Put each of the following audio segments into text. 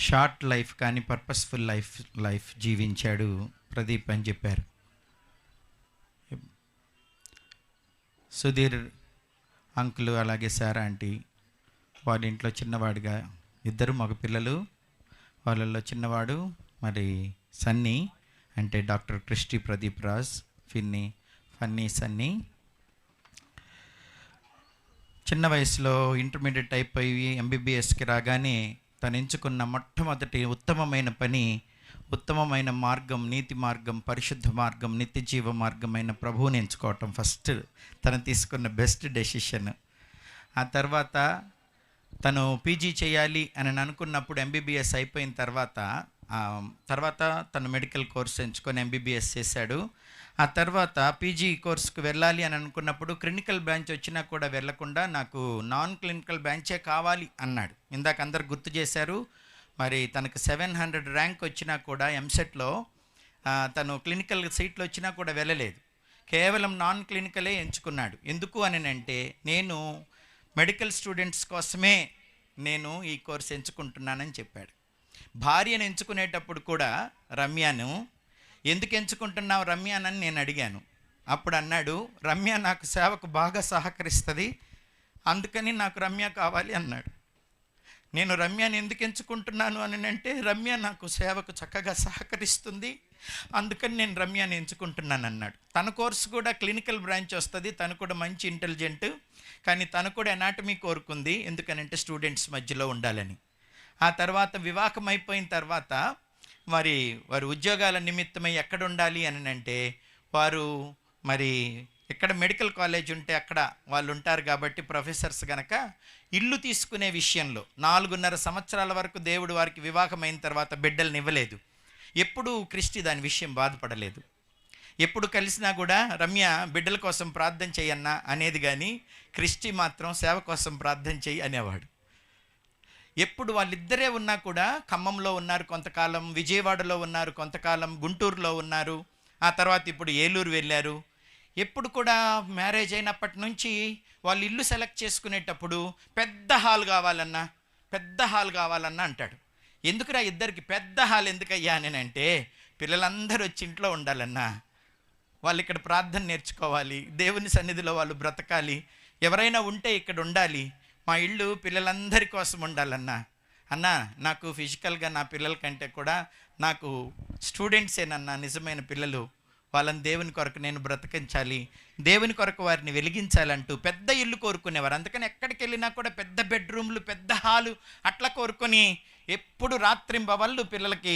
Short life కానీ purposeful life జీవించాడు ప్రదీప్ అని చెప్పారు. సుధీర్ అంకుల్ అలాగే సార్ ఆంటీ వాళ్ళ ఇంట్లో చిన్నవాడిగా ఇద్దరు మగ పిల్లలు. వాళ్ళల్లో చిన్నవాడు మరి సన్నీ అంటే డాక్టర్ క్రిస్టి ప్రదీప్ రాజ్, ఫన్నీ సన్నీ. చిన్న వయసులో ఇంటర్మీడియట్ అయిపోయి ఎంబీబీఎస్కి రాగానే తను ఎంచుకున్న మొట్టమొదటి ఉత్తమమైన పని, ఉత్తమమైన మార్గం, నీతి మార్గం, పరిశుద్ధ మార్గం, నిత్య జీవ మార్గమైన ప్రభువుని ఎంచుకోవటం ఫస్ట్ తను తీసుకున్న బెస్ట్ డెసిషన్. ఆ తర్వాత తను పీజీ చేయాలి అని అనుకున్నప్పుడు ఎంబీబీఎస్ అయిపోయిన తర్వాత తను మెడికల్ కోర్స్ ఎంచుకొని ఎంబీబీఎస్ చేశాడు. ఆ తర్వాత పీజీ కోర్సుకు వెళ్ళాలి అని అనుకున్నప్పుడు క్లినికల్ బ్రాంచ్ వచ్చినా కూడా వెళ్ళకుండా నాకు నాన్ క్లినికల్ బ్రాంచే కావాలి అన్నాడు. ఇందాక అందరు గుర్తు చేశారు. మరి తనకు 700 ర్యాంక్ వచ్చినా కూడా ఎంసెట్లో తను క్లినికల్ సీట్లు వచ్చినా కూడా వెళ్ళలేదు. కేవలం నాన్ క్లినికలే ఎంచుకున్నాడు. ఎందుకు అని అంటే నేను మెడికల్ స్టూడెంట్స్ కోసమే నేను ఈ కోర్స్ ఎంచుకుంటున్నానని చెప్పాడు. భార్యను ఎంచుకునేటప్పుడు కూడా రమ్యను ఎందుకు ఎంచుకుంటున్నావు రమ్యానని నేను అడిగాను. అప్పుడు అన్నాడు, రమ్య నాకు సేవకు బాగా సహకరిస్తుంది, అందుకని నాకు రమ్య కావాలి అన్నాడు. నేను రమ్యని ఎందుకు ఎంచుకుంటున్నాను అని అంటే రమ్య నాకు సేవకు చక్కగా సహకరిస్తుంది, అందుకని నేను రమ్యని ఎంచుకుంటున్నాను అన్నాడు. తన కోర్సు కూడా క్లినికల్ బ్రాంచ్ వస్తుంది, తను కూడా మంచి ఇంటెలిజెంట్, కానీ తను కూడా ఎనాటమీ కోరుకుంది, ఎందుకనంటే స్టూడెంట్స్ మధ్యలో ఉండాలని. ఆ తర్వాత వివాహం అయిపోయిన తర్వాత మరి వారు ఉద్యోగాల నిమిత్తమై ఎక్కడ ఉండాలి అని అంటే వారు మరి ఎక్కడ మెడికల్ కాలేజ్ ఉంటే అక్కడ వాళ్ళు ఉంటారు కాబట్టి ప్రొఫెసర్స్ కనుక ఇల్లు తీసుకునే విషయంలో 4.5 సంవత్సరాల వరకు దేవుడు వారికి వివాహం అయిన తర్వాత బిడ్డల్ని ఇవ్వలేదు. ఎప్పుడు క్రిస్టి దాని విషయం బాధపడలేదు. ఎప్పుడు కలిసినా కూడా రమ్య బిడ్డల కోసం ప్రార్థన చేయన్నా అనేది, కానీ క్రిస్టి మాత్రం సేవ కోసం ప్రార్థన చేయి అనేవాడు. ఎప్పుడు వాళ్ళిద్దరే ఉన్నా కూడా ఖమ్మంలో ఉన్నారు కొంతకాలం, విజయవాడలో ఉన్నారు కొంతకాలం, గుంటూరులో ఉన్నారు, ఆ తర్వాత ఇప్పుడు ఏలూరు వెళ్ళారు. ఎప్పుడు కూడా మ్యారేజ్ అయినప్పటి నుంచి వాళ్ళు ఇల్లు సెలెక్ట్ చేసుకునేటప్పుడు పెద్ద హాల్ కావాలన్నా అంటాడు. ఎందుకురా ఇద్దరికి పెద్ద హాల్ ఎందుకయ్యా అని అంటే పిల్లలందరూ వచ్చి ఇంట్లో ఉండాలన్నా, వాళ్ళు ఇక్కడ ప్రార్థన నేర్చుకోవాలి, దేవుని సన్నిధిలో వాళ్ళు బ్రతకాలి, ఎవరైనా ఉంటే ఇక్కడ ఉండాలి, మా ఇల్లు పిల్లలందరి కోసం ఉండాలన్నా. అన్నా నాకు ఫిజికల్గా నా పిల్లల కంటే కూడా నాకు స్టూడెంట్సేనన్నా నిజమైన పిల్లలు, వాళ్ళని దేవుని కొరకు నేను బ్రతికించాలి, దేవుని కొరకు వారిని వెలిగించాలంటూ పెద్ద ఇల్లు కోరుకునేవారు. అందుకని ఎక్కడికి వెళ్ళినా కూడా పెద్ద బెడ్రూమ్లు, పెద్ద హాలు అట్లా కోరుకొని ఎప్పుడు రాత్రింబవళ్ళు పిల్లలకి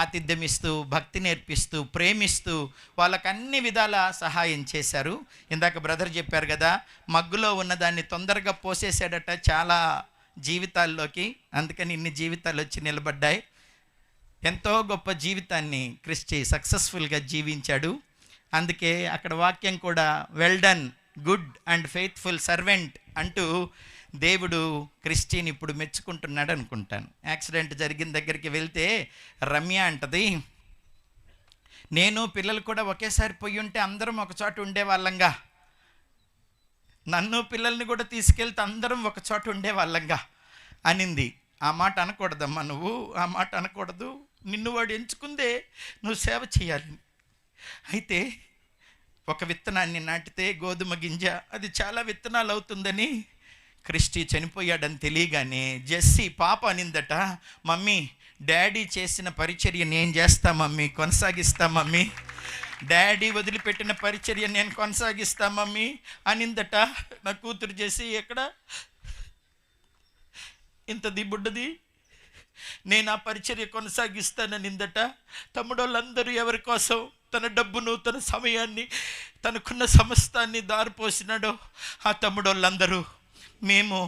ఆతిథ్యం ఇస్తూ, భక్తి నేర్పిస్తూ, ప్రేమిస్తూ వాళ్ళకి అన్ని విధాల సహాయం చేశారు. ఇందాక బ్రదర్ చెప్పారు కదా, మగ్గులో ఉన్నదాన్ని తొందరగా పోసేసాడట చాలా జీవితాల్లోకి, అందుకని ఇన్ని జీవితాలు వచ్చి నిలబడ్డాయి. ఎంతో గొప్ప జీవితాన్ని క్రిస్టి సక్సెస్ఫుల్గా జీవించాడు. అందుకే అక్కడ వాక్యం కూడా well done good and faithful servant అంటూ దేవుడు క్రిస్టిని ఇప్పుడు మెచ్చుకుంటున్నాడు అనుకుంటాను. యాక్సిడెంట్ జరిగిన దగ్గరికి వెళ్తే రమ్య అంటది, నేను పిల్లలు కూడా ఒకేసారి పోయి ఉంటే అందరం ఒక చోట ఉండేవాళ్ళంగా, నన్ను పిల్లల్ని కూడా తీసుకెళ్తే అందరం ఒక చోట ఉండేవాళ్ళంగా అనింది. ఆ మాట అనకూడదమ్మా, నువ్వు ఆ మాట అనకూడదు, నిన్ను వాడు ఎంచుకుందే నువ్వు సేవ చేయాలి. అయితే ఒక విత్తనాన్ని నాటితే గోధుమ గింజ అది చాలా విత్తనాలు అవుతుందని క్రిస్టి చనిపోయాడని తెలియగానే జెస్సీ పాప అనిందట, మమ్మీ డాడీ చేసిన పరిచర్య నేను చేస్తా మమ్మీ, కొనసాగిస్తా మమ్మీ, డాడీ వదిలిపెట్టిన పరిచర్య నేను కొనసాగిస్తా మమ్మీ అనిందట. నా కూతురు చేసి ఎక్కడ ఇంతది బుడ్డది, నేను ఆ పరిచర్య కొనసాగిస్తాననిందట. తమ్ముడోళ్ళందరూ ఎవరి కోసం తన డబ్బును, తన సమయాన్ని, తనకున్న సమస్తాన్ని దారిపోసినాడో ఆ తమ్ముడోళ్ళందరూ మేము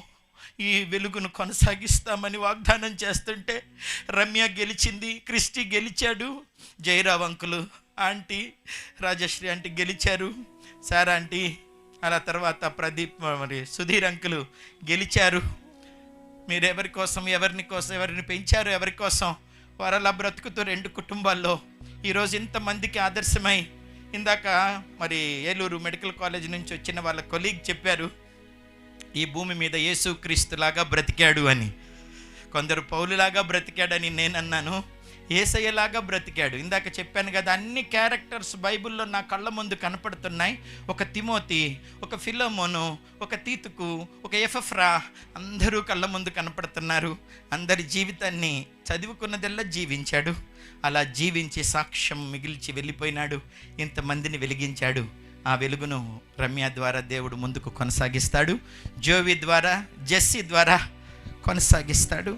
ఈ వెలుగును కొనసాగిస్తామని వాగ్దానం చేస్తుంటే రమ్య గెలిచింది, క్రిస్టి గెలిచాడు, Jayarao uncle, aunty Rajshri aunty గెలిచారు, సార్ ఆంటీ, అలా తర్వాత ప్రదీప్ మరి సుధీర్ అంకులు గెలిచారు. మీరు ఎవరిని పెంచారు, ఎవరి కోసం వారు అలా బ్రతుకుతూ 2 కుటుంబాల్లో ఈరోజు ఇంతమందికి ఆదర్శమై. ఇందాక మరి ఏలూరు మెడికల్ కాలేజ్ నుంచి వచ్చిన వాళ్ళ కొలీగ్ చెప్పారు, ఈ భూమి మీద యేసుక్రీస్తులాగా బ్రతికాడు అని. కొందరు పౌలులాగా బ్రతికాడని నేను అన్నాను, యేసయ్యలాగా బ్రతికాడు. ఇందాక చెప్పాను కదా, అన్ని క్యారెక్టర్స్ బైబిల్లో నా కళ్ళ ముందు కనపడుతున్నాయి. ఒక తిమోతి, ఒక ఫిలోమోను, ఒక తీతుకు, ఒక ఎఫెఫ్రా, అందరూ కళ్ళ ముందు కనపడుతున్నారు. అందరి జీవితాన్ని చదువుకున్నదల్లా జీవించాడు. అలా జీవించి సాక్ష్యం మిగిల్చి వెళ్ళిపోయినాడు. ఇంతమందిని వెలిగించాడు. ఆ వెలుగును రమ్య ద్వారా దేవుడు ముందుకు కొనసాగిస్తాడు. జోవి ద్వారా, జెస్సీ ద్వారా కొనసాగిస్తాడు.